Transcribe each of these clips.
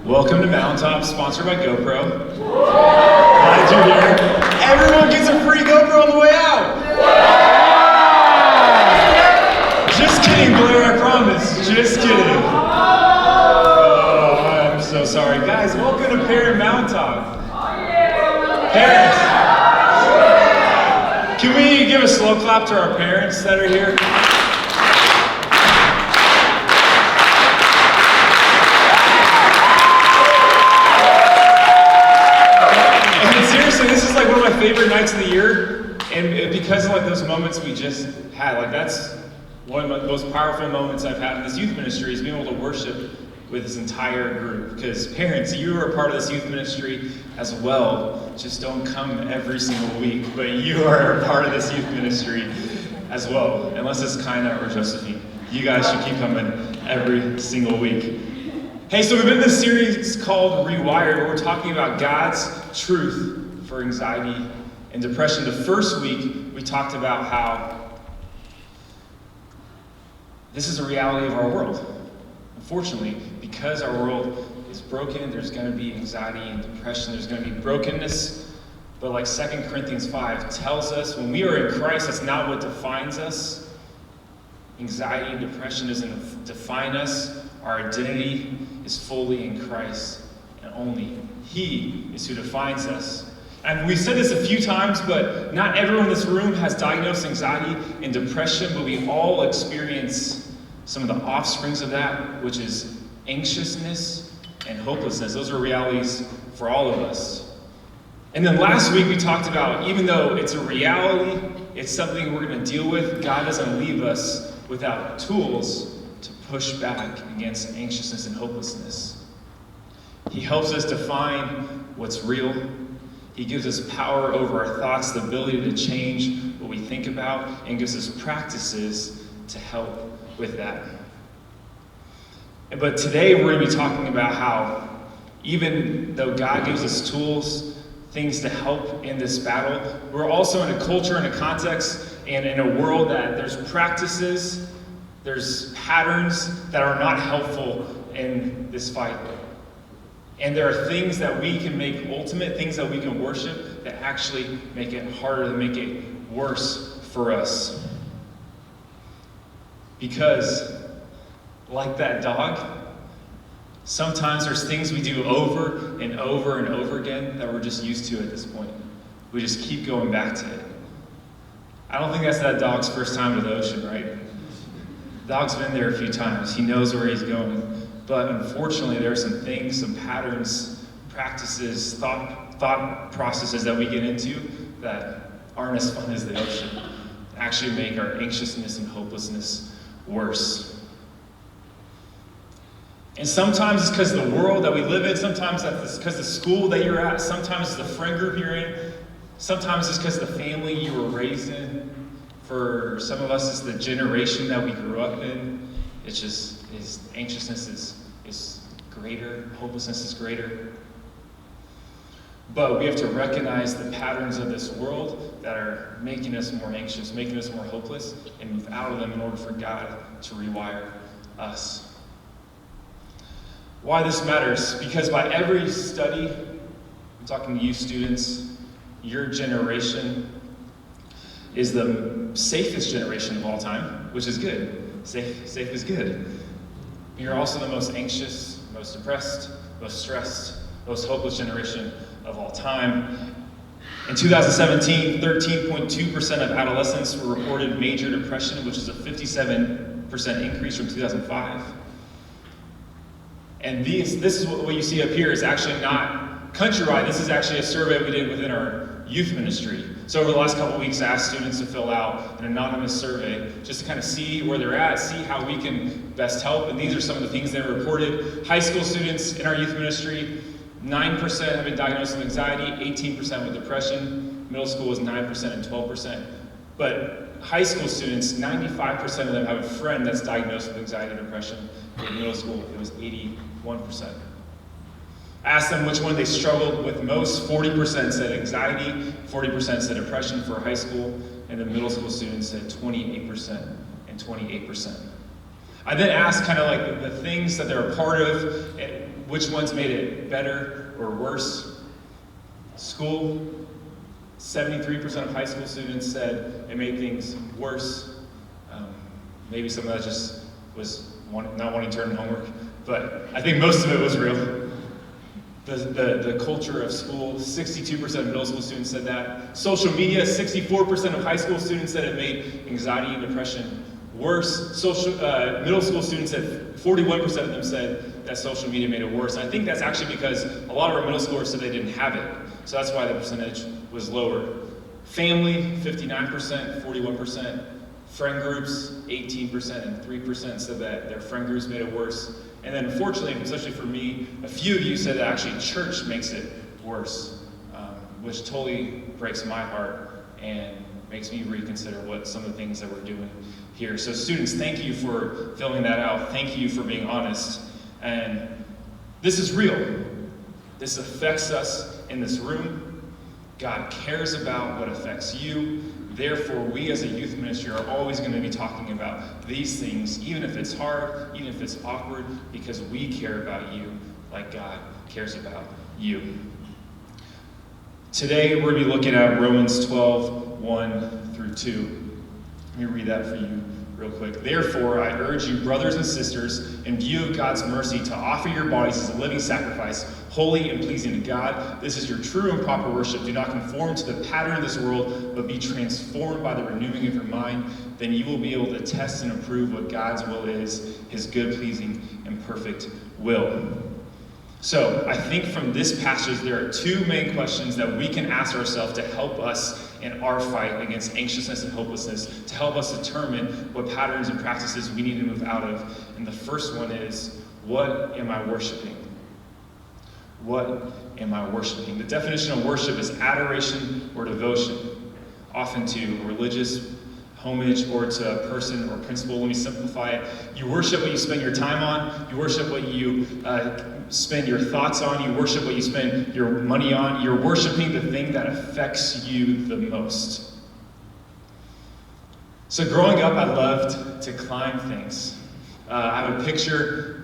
Welcome to Mountaintop, sponsored by GoPro. Glad you're here. Everyone gets a free GoPro on the way out. Just kidding, Blair, I promise. Just kidding. Oh, I'm so sorry. Guys, welcome to Parent Mountaintop. Parents, can we give a slow clap to our parents that are here? This is like one of my favorite nights of the year, and because of like those moments we just had, like that's one of the most powerful moments I've had in this youth ministry is being able to worship with this entire group. Because parents, you are a part of this youth ministry as well. Just don't come every single week, but you are a part of this youth ministry as well. Unless it's Kaina or Josephine, you guys should keep coming every single week. Hey, so we've been in this series called Rewired, where we're talking about God's truth for anxiety and depression. The first week, we talked about how this is a reality of our world. Unfortunately, because our world is broken, there's going to be anxiety and depression, there's going to be brokenness. But like 2 Corinthians 5 tells us, when we are in Christ, that's not what defines us. Anxiety and depression doesn't define us. Our identity is fully in Christ, and only He is who defines us. And we've said this a few times, but not everyone in this room has diagnosed anxiety and depression, but we all experience some of the offsprings of that, which is anxiousness and hopelessness. Those are realities for all of us. And then last week we talked about, even though it's a reality, it's something we're going to deal with, God doesn't leave us without tools to push back against anxiousness and hopelessness. He helps us define what's real. He gives us power over our thoughts, the ability to change what we think about, and gives us practices to help with that. But today we're going to be talking about how even though God gives us tools, things to help in this battle, we're also in a culture and a context and in a world that there's practices, there's patterns that are not helpful in this fight. And there are things that we can make ultimate, things that we can worship that actually make it harder, that make it worse for us. Because, like that dog, sometimes there's things we do over and over and over again that we're just used to at this point. We just keep going back to it. I don't think that's that dog's first time to the ocean, right? The dog's been there a few times. He knows where he's going. But unfortunately, there are some things, some patterns, practices, thought processes that we get into that aren't as fun as the ocean. Actually make our anxiousness and hopelessness worse. And sometimes it's because of the world that we live in. Sometimes it's because of the school that you're at. Sometimes it's the friend group you're in. Sometimes it's because of the family you were raised in. For some of us, it's the generation that we grew up in. It's just, anxiousness is greater, hopelessness is greater. But we have to recognize the patterns of this world that are making us more anxious, making us more hopeless, and move out of them in order for God to rewire us. Why this matters? Because by every study, I'm talking to you students, your generation is the safest generation of all time, which is good. Safe is good. You're also the most anxious, most depressed, most stressed, most hopeless generation of all time. In 2017, 13.2% of adolescents were reported major depression, which is a 57% increase from 2005. And this is what you see up here is actually not countrywide. This is actually a survey we did within our youth ministry. So over the last couple of weeks, I asked students to fill out an anonymous survey just to kind of see where they're at, see how we can best help. And these are some of the things they reported. High school students in our youth ministry, 9% have been diagnosed with anxiety, 18% with depression. Middle school was 9% and 12%. But high school students, 95% of them have a friend that's diagnosed with anxiety and depression. In middle school, it was 81%. Asked them which one they struggled with most. 40% said anxiety, 40% said depression for high school, and the middle school students said 28% and 28%. I then asked kind of like the things that they're a part of, which ones made it better or worse? School, 73% of high school students said it made things worse. Maybe some of that just was not wanting to turn in homework, but I think most of it was real. The culture of school, 62% of middle school students said that. Social media, 64% of high school students said it made anxiety and depression worse. Middle school students said, 41% of them said that social media made it worse. And I think that's actually because a lot of our middle schoolers said they didn't have it. So that's why the percentage was lower. Family, 59%, 41%. Friend groups, 18%, and 3% said that their friend groups made it worse. And then unfortunately, especially for me, a few of you said that actually church makes it worse, which totally breaks my heart and makes me reconsider what some of the things that we're doing here. So students, thank you for filling that out. Thank you for being honest. And this is real. This affects us in this room. God cares about what affects you. Therefore, we as a youth ministry are always going to be talking about these things, even if it's hard, even if it's awkward, because we care about you like God cares about you. Today, we're going to be looking at Romans 12, 1 through 2. Let me read that for you real quick. Therefore, I urge you, brothers and sisters, in view of God's mercy, to offer your bodies as a living sacrifice, holy and pleasing to God. This is your true and proper worship. Do not conform to the pattern of this world, but be transformed by the renewing of your mind. Then you will be able to test and approve what God's will is, his good, pleasing, and perfect will. So, I think from this passage, there are two main questions that we can ask ourselves to help us in our fight against anxiousness and hopelessness, to help us determine what patterns and practices we need to move out of. And the first one is, what am I worshiping? What am I worshiping? The definition of worship is adoration or devotion, often to religious homage or to a person or principle. Let me simplify it. You worship what you spend your time on. You worship what you spend your thoughts on. You worship what you spend your money on. You're worshiping the thing that affects you the most. So growing up, I loved to climb things. I have a picture.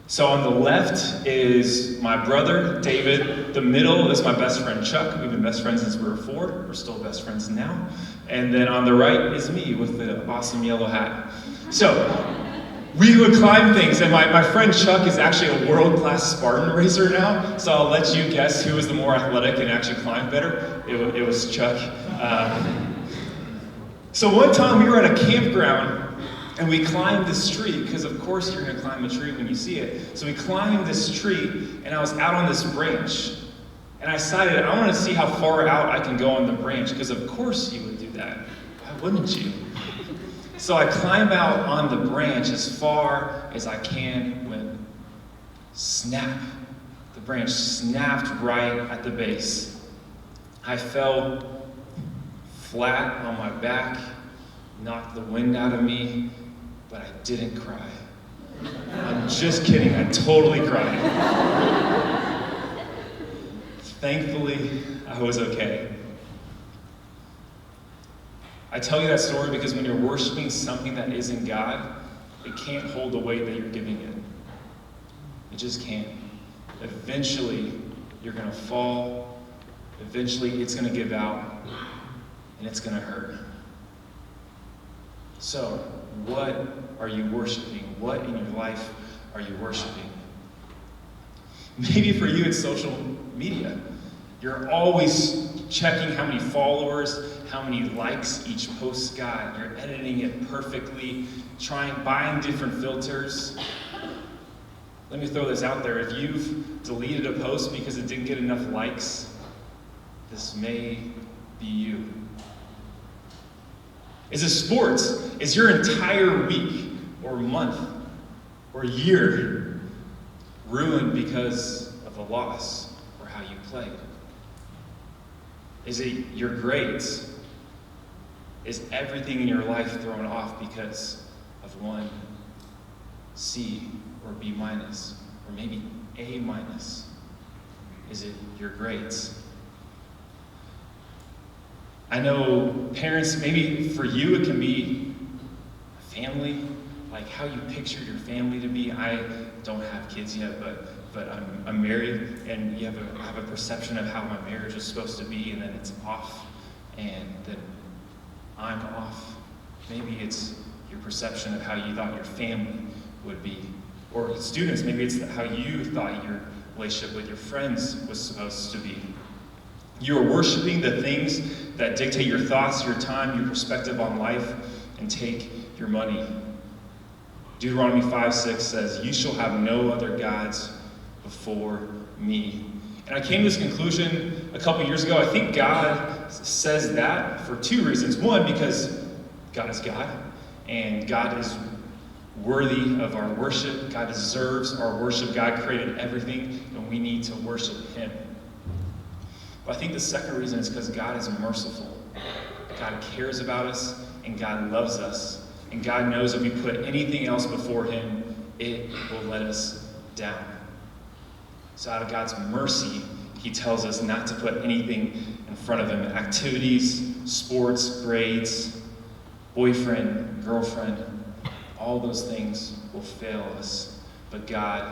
So on the left is my brother, David. The middle is my best friend, Chuck. We've been best friends since we were 4. We're still best friends now. And then on the right is me with the awesome yellow hat. So we would climb things, and my friend Chuck is actually a world-class Spartan racer now. So I'll let you guess who was the more athletic and actually climbed better. It was Chuck. So one time we were at a campground, and we climbed this tree, because of course you're going to climb a tree when you see it. So we climbed this tree, and I was out on this branch. And I decided, I want to see how far out I can go on the branch, because of course you would do that. Why wouldn't you? So I climb out on the branch as far as I can when snap. The branch snapped right at the base. I fell flat on my back, knocked the wind out of me, but I didn't cry. I'm just kidding, I totally cried. Thankfully, I was okay. I tell you that story because when you're worshiping something that isn't God, it can't hold the weight that you're giving it. It just can't. Eventually, you're going to fall. Eventually, it's going to give out, and it's going to hurt. So, what are you worshiping? What in your life are you worshiping? Maybe for you, it's social media. You're always checking how many followers, how many likes each post got. You're editing it perfectly, buying different filters. Let me throw this out there. If you've deleted a post because it didn't get enough likes, this may be you. Is it sports? Is your entire week or month or year ruined because of a loss or how you played? Is it your grades? Is everything in your life thrown off because of one C or B minus, or maybe A minus? Is it your grades? I know parents, maybe for you it can be family, like how you pictured your family to be. I don't have kids yet, but but I'm married, and I have a perception of how my marriage is supposed to be, and then it's off, and then I'm off. Maybe it's your perception of how you thought your family would be. Or students, maybe it's how you thought your relationship with your friends was supposed to be. You are worshiping the things that dictate your thoughts, your time, your perspective on life, and take your money. Deuteronomy 5:6 says, "You shall have no other gods before me." And I came to this conclusion a couple years ago. I think God says that for two reasons. One, because God is God, and God is worthy of our worship. God deserves our worship. God created everything, and we need to worship him. But I think the second reason is because God is merciful. God cares about us, and God loves us. And God knows if we put anything else before him, it will let us down. So out of God's mercy, he tells us not to put anything in front of him. Activities, sports, grades, boyfriend, girlfriend, all those things will fail us. But God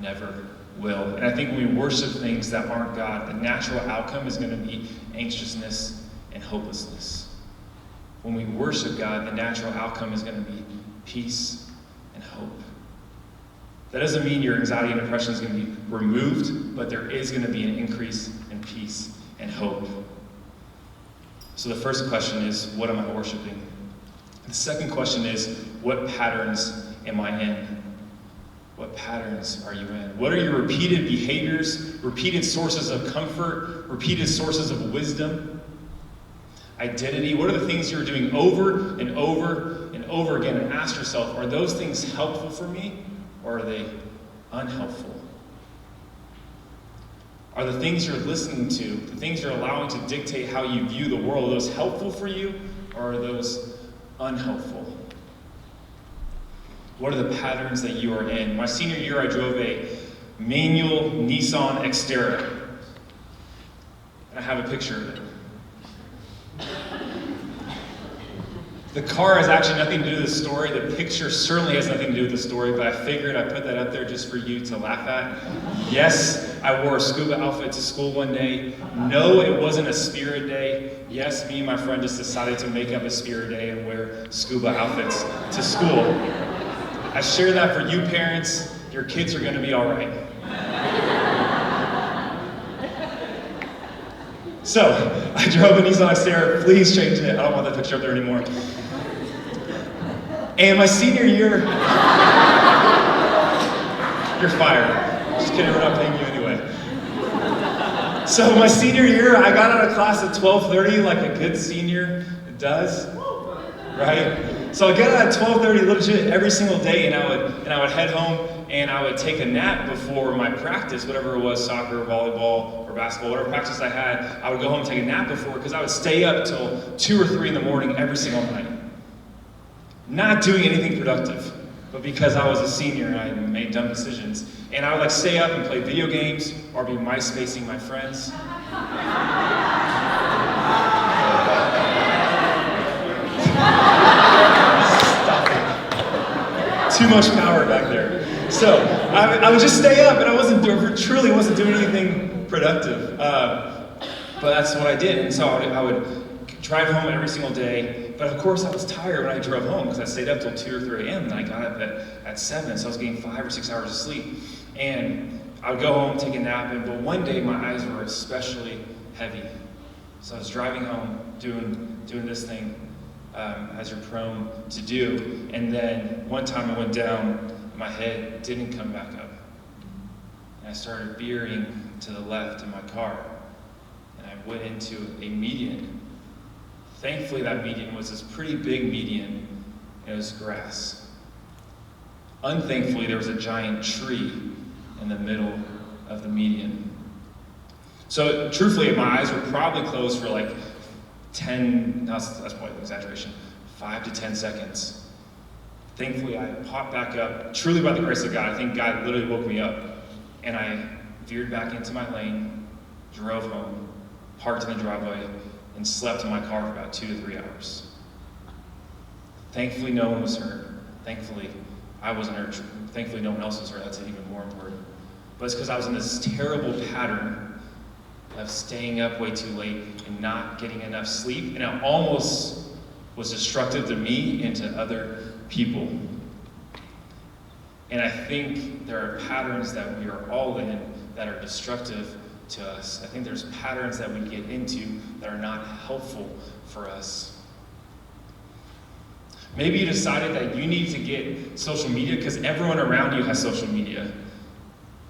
never will. And I think when we worship things that aren't God, the natural outcome is going to be anxiousness and hopelessness. When we worship God, the natural outcome is going to be peace and hope. That doesn't mean your anxiety and depression is going to be removed, but there is going to be an increase in peace and hope. So the first question is, what am I worshiping? The second question is, what patterns am I in? What patterns are you in? What are your repeated behaviors, repeated sources of comfort, repeated sources of wisdom? Identity, what are the things you're doing over and over and over again? And ask yourself, are those things helpful for me, or are they unhelpful? Are the things you're listening to, the things you're allowing to dictate how you view the world, are those helpful for you, or are those unhelpful? What are the patterns that you are in? My senior year, I drove a manual Nissan Xterra. And I have a picture of it. The car has actually nothing to do with the story. The picture certainly has nothing to do with the story, but I figured I'd put that up there just for you to laugh at. Yes, I wore a scuba outfit to school one day. No, it wasn't a spirit day. Yes, me and my friend just decided to make up a spirit day and wear scuba outfits to school. I share that for you parents. Your kids are going to be all right. So, I drove a Nissan Xterra. Please change it. I don't want that picture up there anymore. And my senior year, you're fired. Just kidding, we're not paying you anyway. So my senior year, I got out of class at 12:30 like a good senior does, right? So I got out at 12:30 legit every single day, and I would head home and I would take a nap before my practice, whatever it was, soccer, volleyball, or basketball, whatever practice I had. I would go home and take a nap before, because I would stay up till 2 or 3 in the morning every single night. Not doing anything productive, but because I was a senior and I made dumb decisions. And I would stay up and play video games or be MySpacing my friends. Stop it. Too much power back there. So I would just stay up, and I truly wasn't doing anything productive. But that's what I did. And so I would drive home every single day. But of course I was tired when I drove home, because I stayed up till 2 or 3 a.m. and I got up at 7, so I was getting 5 or 6 hours of sleep. And I would go home, take a nap, but one day my eyes were especially heavy. So I was driving home, doing this thing as you're prone to do. And then one time I went down, my head didn't come back up. And I started veering to the left in my car. And I went into a median. Thankfully, that median was this pretty big median, and it was grass. Unthankfully, there was a giant tree in the middle of the median. So, truthfully, my eyes were probably closed for that's probably an exaggeration, 5 to 10 seconds. Thankfully, I popped back up, truly by the grace of God. I think God literally woke me up, and I veered back into my lane, drove home, parked in the driveway, and slept in my car for about 2 to 3 hours. Thankfully, no one was hurt. Thankfully, I wasn't hurt. Thankfully, no one else was hurt. That's even more important. but it's because I was in this terrible pattern of staying up way too late and not getting enough sleep, and it almost was destructive to me and to other people. And I think there are patterns that we are all in that are destructive to us. I think there's patterns that we get into that are not helpful for us. Maybe you decided that you need to get social media because everyone around you has social media,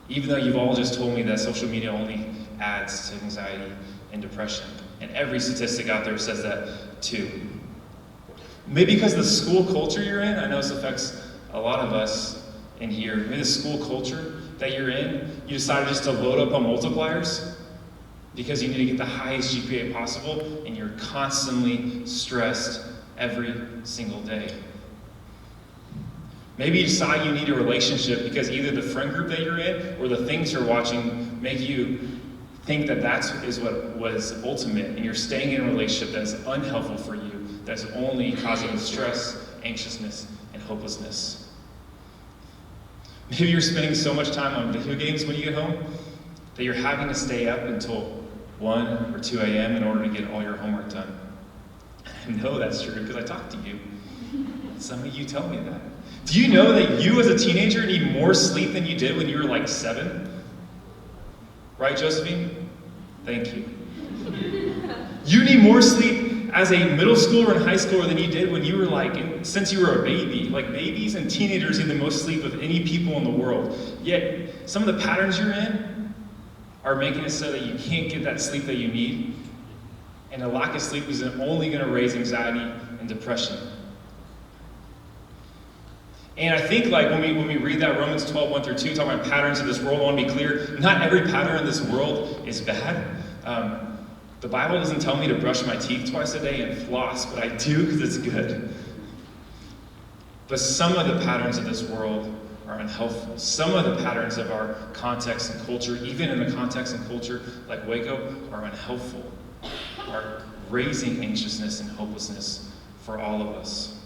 even though you've all just told me that social media only adds to anxiety and depression. And every statistic out there says that too. Maybe because of the school culture you're in, I know this affects a lot of us in here, maybe the school culture that you're in, you decided just to load up on multipliers because you need to get the highest GPA possible, and you're constantly stressed every single day. Maybe you decide you need a relationship because either the friend group that you're in or the things you're watching make you think that is what was ultimate, and you're staying in a relationship that is unhelpful for you, that's only causing stress, anxiousness, and hopelessness. Maybe you're spending so much time on video games when you get home that you're having to stay up until 1 or 2 a.m. in order to get all your homework done. I know that's true because I talked to you. Some of you tell me that. Do you know that you as a teenager need more sleep than you did when you were like 7? Right, Josephine? Thank you. You need more sleep as a middle schooler and high schooler than you did when you were since you were a baby. Like, babies and teenagers need the most sleep of any people in the world. Yet, some of the patterns you're in are making it so that you can't get that sleep that you need. And a lack of sleep is only going to raise anxiety and depression. And I think when we read that Romans 12, 1 through 2, talking about patterns of this world, I want to be clear, not every pattern in this world is bad. The Bible doesn't tell me to brush my teeth twice a day and floss, but I do because it's good. But some of the patterns of this world are unhelpful. Some of the patterns of our context and culture, even in a context and culture like Waco, are unhelpful, are raising anxiousness and hopelessness for all of us.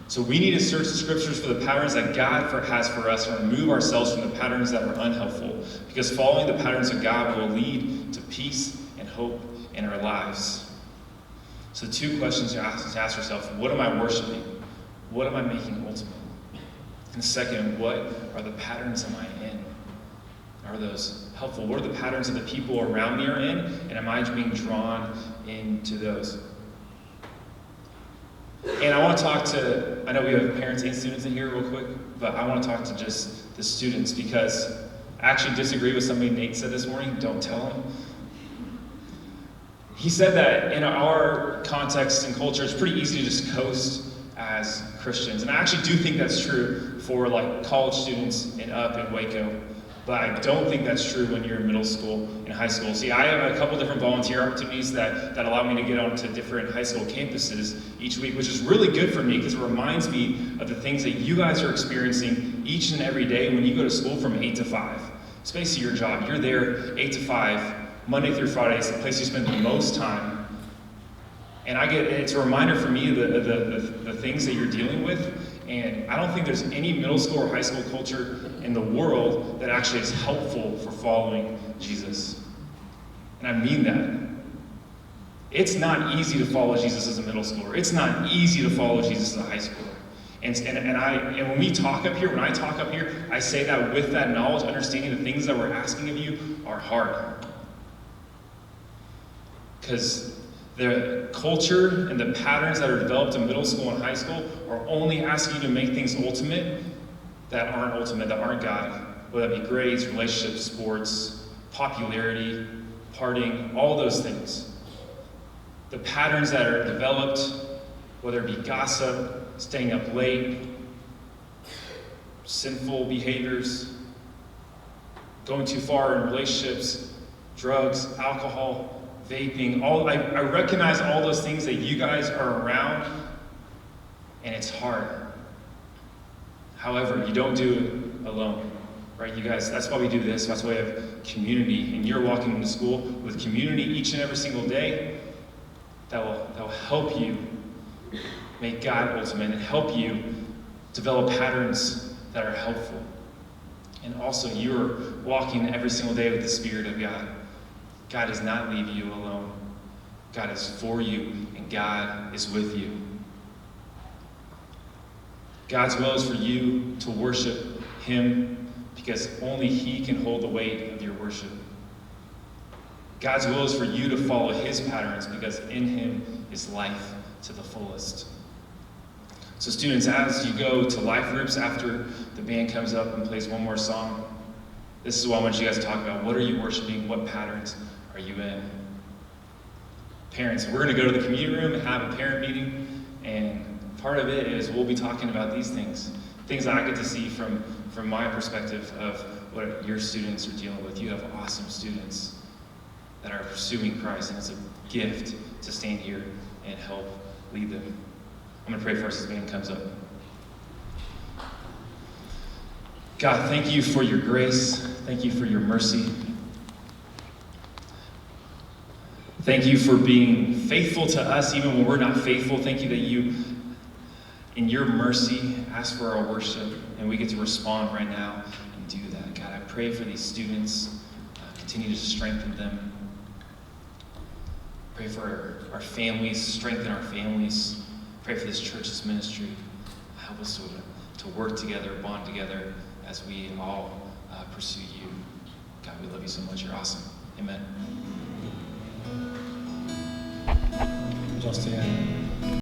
So we need to search the scriptures for the patterns that God has for us and remove ourselves from the patterns that are unhelpful, because following the patterns of God will lead to peace and hope in our lives. So 2 questions you have to ask yourself: what am I worshiping? What am I making ultimate? And second, what are the patterns am I in? Are those helpful? What are the patterns that the people around me are in? And am I being drawn into those? And I want to talk to, I know we have parents and students in here real quick, but I want to talk to just the students, because I actually disagree with something Nate said this morning. Don't tell him. He said that in our context and culture, it's pretty easy to just coast as Christians. And I actually do think that's true for college students and up in Waco. But I don't think that's true when you're in middle school and high school. See, I have a couple different volunteer opportunities that allow me to get onto different high school campuses each week, which is really good for me because it reminds me of the things that you guys are experiencing each and every day when you go to school from 8 to 5. It's basically your job. You're there 8 to 5, Monday through Friday. It's the place you spend the most time. And it's a reminder for me of the things that you're dealing with. And I don't think there's any middle school or high school culture in the world that actually is helpful for following Jesus. And I mean that. It's not easy to follow Jesus as a middle schooler. It's not easy to follow Jesus as a high schooler. And when we talk up here, when I talk up here, I say that with that knowledge, understanding the things that we're asking of you are hard. Because the culture and the patterns that are developed in middle school and high school are only asking you to make things ultimate that aren't God. Whether that be grades, relationships, sports, popularity, partying, all those things. The patterns that are developed, whether it be gossip, staying up late, sinful behaviors, going too far in relationships, drugs, alcohol, vaping, I recognize all those things that you guys are around, and it's hard. However, you don't do it alone, right? You guys, that's why we do this. That's why we have community, and you're walking into school with community each and every single day that will help you make God ultimate and help you develop patterns that are helpful. And also, you're walking every single day with the Spirit of God. God does not leave you alone. God is for you, and God is with you. God's will is for you to worship Him because only He can hold the weight of your worship. God's will is for you to follow His patterns because in Him is life to the fullest. So students, as you go to life groups after the band comes up and plays one more song, this is what I want you guys to talk about. What are you worshiping? What patterns are you in? Parents, we're going to go to the community room and have a parent meeting, and part of it is we'll be talking about these things that I get to see from my perspective of what your students are dealing with. You have awesome students that are pursuing Christ, and it's a gift to stand here and help lead them. I'm going to pray for us as the band comes up. God, thank you for your grace. Thank you for your mercy. Thank you for being faithful to us even when we're not faithful. Thank you that you, in your mercy, ask for our worship, and we get to respond right now and do that. God, I pray for these students. Continue to strengthen them. Pray for our families. Strengthen our families. Pray for this church's ministry. Help us to work together, bond together as we all pursue you. God, we love you so much. You're awesome. Amen. Just